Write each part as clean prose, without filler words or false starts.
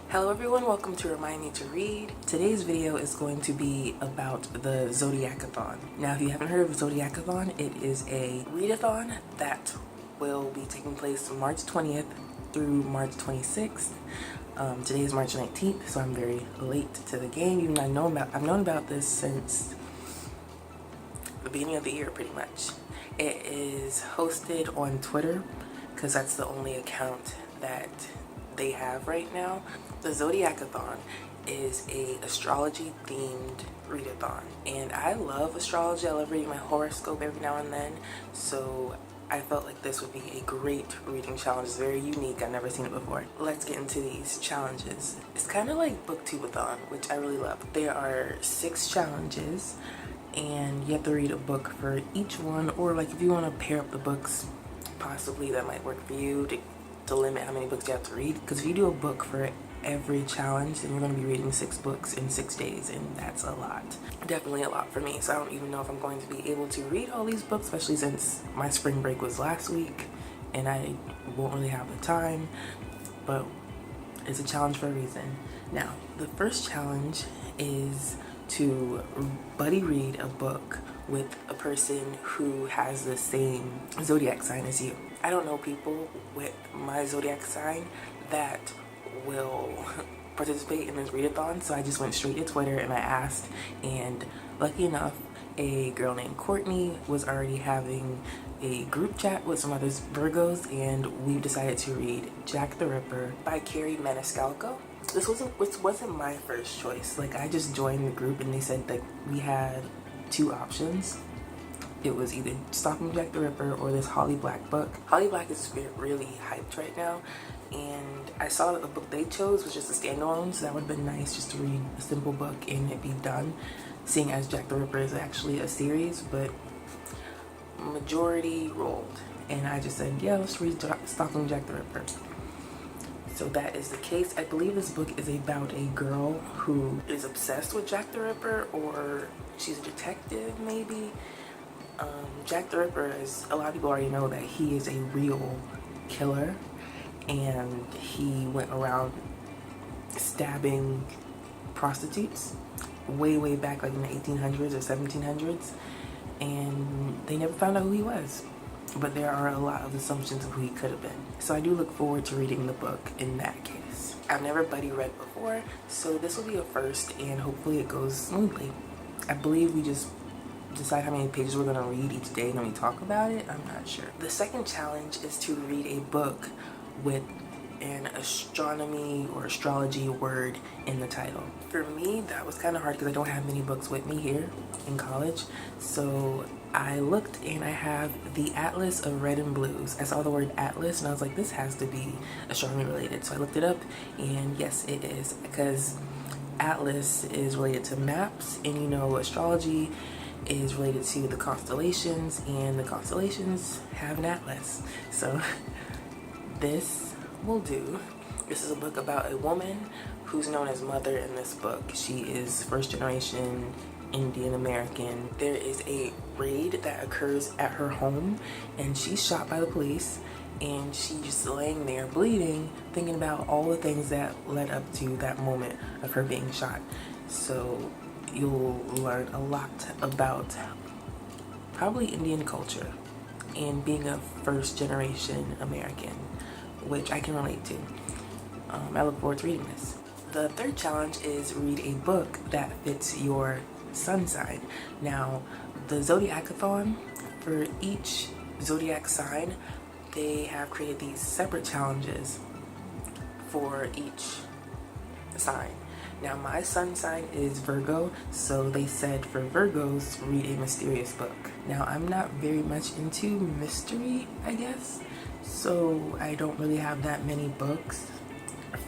Hello everyone, welcome to Remind Me to Read. Today's video is going to be about the Zodiacathon. Now if you haven't heard of Zodiacathon, it is a readathon that will be taking place March 20th through March 26th. Today is March 19th, so I'm very late to the game. Even I've known about this since the beginning of the year pretty much. It is hosted on Twitter because that's the only account that they have right now. The Zodiacathon is a astrology themed readathon, and I love astrology. I love reading my horoscope every now and then, so I felt like this would be a great reading challenge. It's very unique. I've never seen it before. Let's get into these challenges. It's kind of like booktubeathon, which I really love. There are 6 challenges and you have to read a book for each one, or like if you want to pair up the books, possibly that might work for you to limit how many books you have to read. Because if you do a book for every challenge, then you're going to be reading 6 books in 6 days, and that's a lot. Definitely a lot for me, so I don't even know if I'm going to be able to read all these books, especially since my spring break was last week and I won't really have the time, but it's a challenge for a reason. Now, the first challenge is to buddy read a book with a person who has the same zodiac sign as you. I don't know people with my zodiac sign that will participate in this readathon, so I just went straight to Twitter and I asked, and lucky enough, a girl named Courtney was already having a group chat with some other Virgos, and we decided to read Jack the Ripper by Carrie Maniscalco. This wasn't my first choice. Like, I just joined the group and they said that we had 2 options. It was either Stalking Jack the Ripper or this Holly Black book. Holly Black is really hyped right now, and I saw that the book they chose was just a standalone, so that would have been nice just to read a simple book and it be done, seeing as Jack the Ripper is actually a series, but majority rolled. And I just said, yeah, let's read Stalking Jack the Ripper. So that is the case. I believe this book is about a girl who is obsessed with Jack the Ripper, or she's a detective maybe. Jack the Ripper, is a lot of people already know that he is a real killer, and he went around stabbing prostitutes way back, like in the 1800s or 1700s, and they never found out who he was. But there are a lot of assumptions of who he could have been. So I do look forward to reading the book in that case. I've never buddy read before, so this will be a first, and hopefully it goes smoothly. I believe we just decide how many pages we're going to read each day and then we talk about it. I'm not sure. The second challenge is to read a book with an astronomy or astrology word in the title. For me, that was kind of hard because I don't have many books with me here in college. So I looked and I have the Atlas of Red and Blues. I saw the word Atlas and I was like, this has to be astronomy related. So I looked it up, and yes, it is, because Atlas is related to maps, and you know, astrology is related to the constellations, and the constellations have an atlas. So this will do. This is a book about a woman who's known as Mother in this book. She is first generation Indian American. There is a raid that occurs at her home, and she's shot by the police, and she's just laying there bleeding, thinking about all the things that led up to that moment of her being shot. So you'll learn a lot about probably Indian culture and being a first generation American, which I can relate to. I look forward to reading this. The third challenge is read a book that fits your sun sign. Now, the Zodiacathon, for each zodiac sign, they have created these separate challenges for each sign. Now, my sun sign is Virgo, so they said for Virgos, read a mysterious book. Now, I'm not very much into mystery, I guess, so I don't really have that many books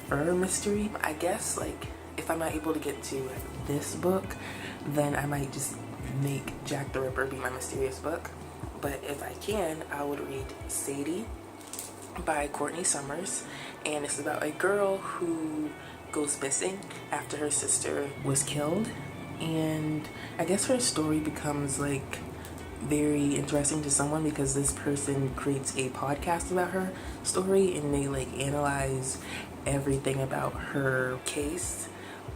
for mystery. I guess, like, if I'm not able to get to this book, then I might just make Jack the Ripper be my mysterious book. But if I can, I would read Sadie by Courtney Summers, and it's about a girl who goes missing after her sister was killed, and I guess her story becomes like very interesting to someone because this person creates a podcast about her story and they like analyze everything about her case,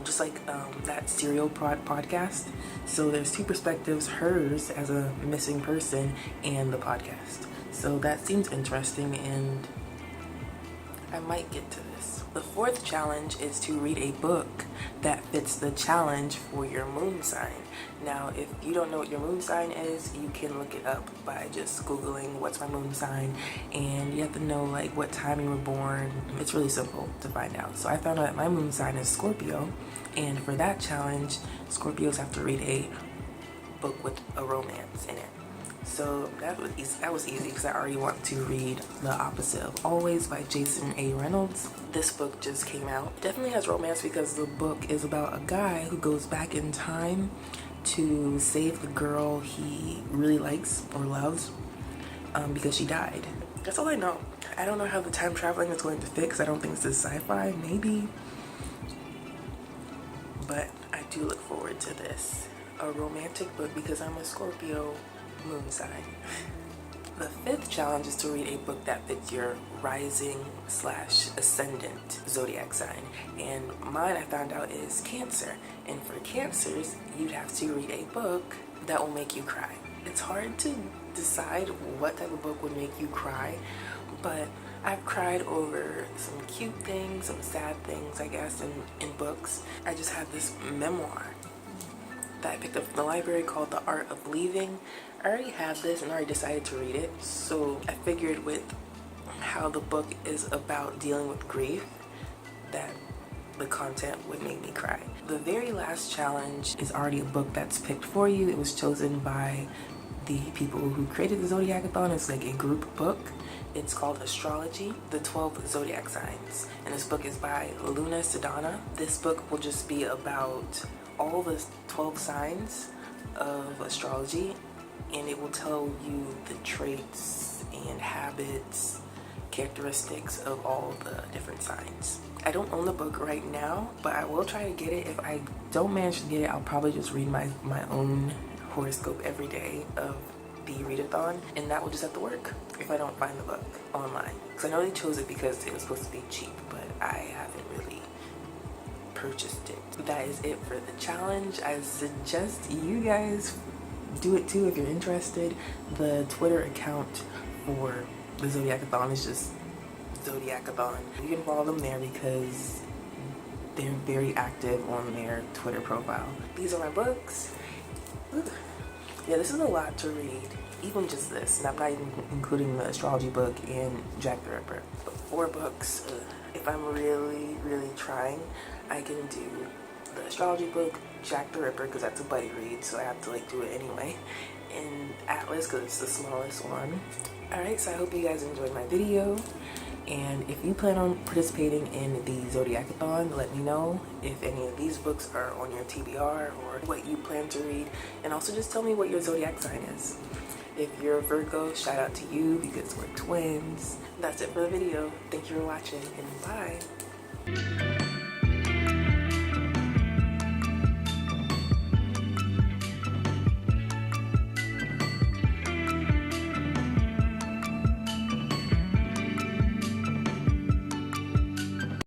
just like that serial podcast. So there's two perspectives, hers as a missing person and the podcast. So that seems interesting and I might get to this. The fourth challenge is to read a book that fits the challenge for your moon sign. Now, if you don't know what your moon sign is, you can look it up by just Googling what's my moon sign, and you have to know like what time you were born. It's really simple to find out. So I found out that my moon sign is Scorpio, and for that challenge, Scorpios have to read a book with a romance in it. So that was easy because I already want to read The Opposite of Always by Jason A. Reynolds. This book just came out. It definitely has romance because the book is about a guy who goes back in time to save the girl he really likes or loves because she died. That's all I know. I don't know how the time traveling is going to fit because I don't think this is sci-fi, maybe. But I do look forward to this. A romantic book because I'm a Scorpio moon sign. The fifth challenge is to read a book that fits your rising/ascendant zodiac sign, and mine I found out is Cancer. And for Cancers, you'd have to read a book that will make you cry. It's hard to decide what type of book would make you cry, but I've cried over some cute things, some sad things, I guess, in books. I just had this memoir that I picked up from the library called The Art of Leaving. I already had this and already decided to read it, so I figured with how the book is about dealing with grief that the content would make me cry. The very last challenge is already a book that's picked for you. It was chosen by the people who created the Zodiacathon. It's like a group book. It's called Astrology, the 12 Zodiac Signs. And this book is by Luna Sidana. This book will just be about all the 12 signs of astrology, and it will tell you the traits and habits, characteristics of all the different signs. I don't own the book right now, but I will try to get it. If I don't manage to get it, I'll probably just read my own horoscope every day of the readathon, and that will just have to work if I don't find the book online. Because I know they chose it because it was supposed to be cheap, but I haven't really purchased it. That is it for the challenge. I suggest you guys do it too if you're interested. The Twitter account for the Zodiacathon is just Zodiacathon. You can follow them there because they're very active on their Twitter profile. These are my books. Ooh. Yeah, this is a lot to read, even just this, and I'm not even including the astrology book and Jack the Ripper. But 4 books, if I'm really, really trying, I can do the astrology book, Jack the Ripper, because that's a buddy read, so I have to like do it anyway, and Atlas, because it's the smallest one. Alright, so I hope you guys enjoyed my video, and if you plan on participating in the Zodiacathon, let me know if any of these books are on your TBR or what you plan to read, and also just tell me what your zodiac sign is. If you're a Virgo, shout out to you because we're twins. That's it for the video. Thank you for watching, and bye.